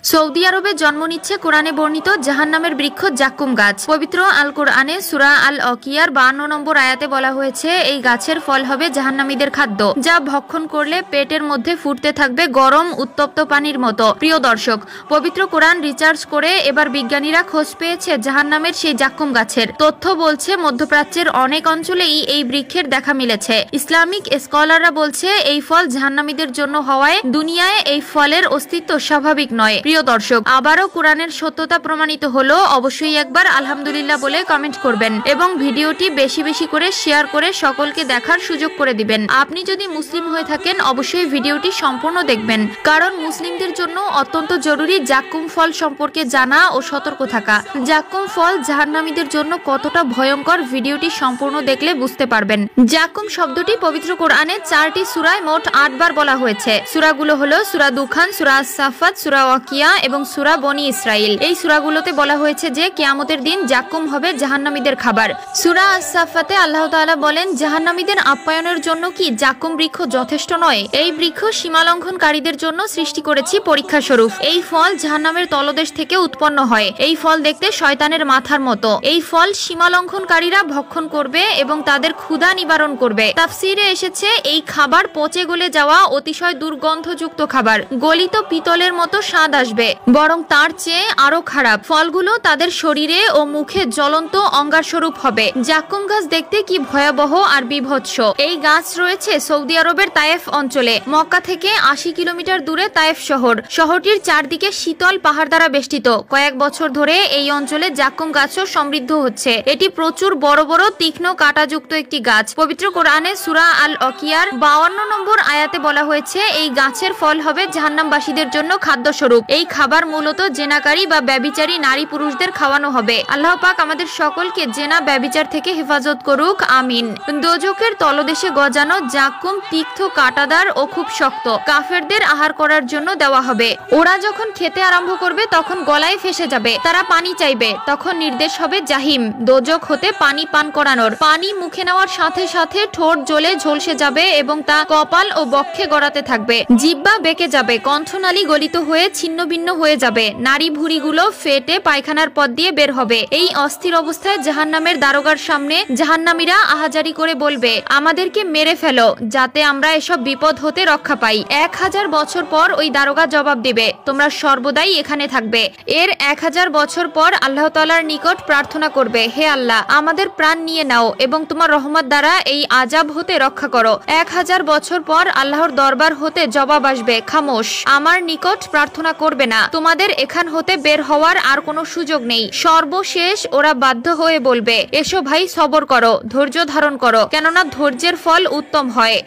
Saudi আরবে জন্ম নিচ্ছে কোরআনে বর্ণিত জাহান্নামের বৃক্ষ জাক্কুম গাছ। পবিত্র আল কোরআনে সূরা আল অকিয়ার 52 নম্বর আয়াতে বলা হয়েছে, এই গাছের ফল হবে জাহান্নামীদের খাদ্য, যা ভক্ষণ করলে পেটের মধ্যে ফুটতে থাকবে গরম উত্তপ্ত পানির মতো। প্রিয় দর্শক, পবিত্র কোরআন রিসার্চ করে এবার বিজ্ঞানীরা খোঁজ পেয়েছে জাহান্নামের সেই জাক্কুম গাছের। তথ্য বলছে মধ্যপ্রাচ্যের অনেক অঞ্চলেই এই বৃক্ষের দেখা মিলেছে। ইসলামিক স্কলাররা বলছে এই ফল জাহান্নামীদের জন্য হওয়ায় দুনিয়ায় এই ফলের অস্তিত্ব স্বাভাবিক নয়। প্রিয় দর্শক, আবারও কোরআনের সত্যতা প্রমাণিত হলো। অবশ্যই একবার আলহামদুলিল্লাহ বলে কমেন্ট করবেন এবং ভিডিওটি বেশি বেশি করে শেয়ার করে সকলকে দেখার সুযোগ করে দিবেন। আপনি যদি মুসলিম হয়ে থাকেন অবশ্যই ভিডিওটি সম্পূর্ণ দেখবেন, কারণ মুসলিমদের জন্য অত্যন্ত জরুরি জাক্কুম ফল সম্পর্কে জানা ও সতর্ক থাকা। জাক্কুম ফল জাহান্নামীদের জন্য কতটা ভয়ঙ্কর ভিডিওটি সম্পূর্ণ দেখলে বুঝতে পারবেন। জাক্কুম শব্দটি পবিত্র কোরআনে 4টি সূরায় মোট 8 বার বলা হয়েছে। সূরাগুলো হলো সূরা দুখান, সূরা আস-সাফাত, সূরা ওয়াকিয়া এবং সূরা বনি ইসরাইল। এই সূরাগুলোতে বলা হয়েছে যে কিয়ামতের দিন জাক্কুম হবে জাহান্নামীদের খাবার। সূরা আস-সাফাতে আল্লাহ তাআলা বলেন, জাহান্নামীদের আপ্যায়নের জন্য কি জাক্কুম বৃক্ষ যথেষ্ট নয়? এই বৃক্ষ সীমালঙ্ঘনকারীদের জন্য সৃষ্টি করেছি পরীক্ষা স্বরূপ। এই ফল জাহান্নামের তলদেশ থেকে উৎপন্ন হয়। এই ফল দেখতে শয়তানের মাথার মতো। এই ফল সীমালঙ্ঘনকারীরা ভক্ষণ করবে এবং তাদের ক্ষুধা নিবারণ করবে। তাফসীরে এসেছে, এই খাবার পচে গলে যাওয়া অতিশয় দুর্গন্ধযুক্ত খাবার। গলিত পিতলের মতো স্বাদ আসবে, বরং তার চেয়ে আরো খারাপ। ফলগুলো তাদের শরীরে ও মুখে জ্বলন্ত অঙ্গার স্বরূপ হবে। জাক্কুম গাছ দেখতে কি ভয়াবহ আর বিভৎস। এই গাছ রয়েছে সৌদি আরবের তায়েফ অঞ্চলে। মক্কা থেকে 80 কিলোমিটার দূরে তায়েফ শহর। শহরটির চারদিকে শীতল পাহাড় দ্বারা বেষ্টিত। কয়েক বছর ধরে এই অঞ্চলে জাক্কুম গাছও সমৃদ্ধ হচ্ছে। এটি প্রচুর বড় বড় তীক্ষ্ণ কাঁটাযুক্ত একটি গাছ। পবিত্র কোরআনে সূরা আল অকিয়ার 52 নম্বর আয়াতে বলা হয়েছে, এই গাছের ফল হবে জাহান্নামবাসীদের জন্য খাদ্য স্বরূপ। এই খাবার মূলত জেনাকারী বা ব্যভিচারী নারী পুরুষদের খাওয়ানো হবে। আল্লাহ পাক আমাদের সকলকে জেনা ব্যভিচার থেকে হেফাজত করুক, আমিন। দোজখের তলদেশে গজানো জাক্কুম তীক্ষ্ণ কাঁটাদার ও খুব শক্ত। কাফেরদের আহার করার জন্য দেওয়া হবে। ওরা যখন খেতে আরম্ভ করবে তখন গলায় ফেসে যাবে। তারা পানি চাইবে, তখন নির্দেশ হবে জাহিম, দোজখ হতে পানি পান করানোর। পানি মুখে নেওয়ার সাথে সাথে ঠোঁট জ্বলে ঝলসে যাবে এবং তা কপাল ও বক্ষে গড়াতে থাকবে। জিহ্বা বেঁকে যাবে, কণ্ঠনালী গলিত হয়ে ছিন্ন ভিন্ন হয়ে যাবে। নারী ভুঁড়িগুলো ফেটে পায়খানার পথ দিয়ে বের হবে। এই অস্থির অবস্থায় জাহান্নামের দারোগার সামনে জাহান্নামীরা আহাজারি করে বলবে, আমাদেরকে মেরে ফেলো যাতে আমরা এসব বিপদ হতে রক্ষা পাই। 1000 বছর পর ওই দারোগা জবাব দেবে, তোমরা সর্বদাই এখানে থাকবে। এর 1000 বছর পর আল্লাহ তাআলার নিকট প্রার্থনা করবে, হে আল্লাহ, আমাদের প্রাণ নিয়ে নাও এবং তোমার রহমত দ্বারা এই আযাব হতে রক্ষা করো। 1000 বছর পর আল্লাহর দরবার হতে জবাব আসবে, খামোশ, আমার নিকট প্রার্থনা করবে না, তোমাদের এখান হতে বের হওয়ার আর কোনো সুযোগ নেই। সর্বশেষ ওরা বাধ্য হয়ে বলবে, এসো ভাই, সবর করো, ধৈর্য ধারণ করো, কেননা ধৈর্যের ফল উত্তম হয়।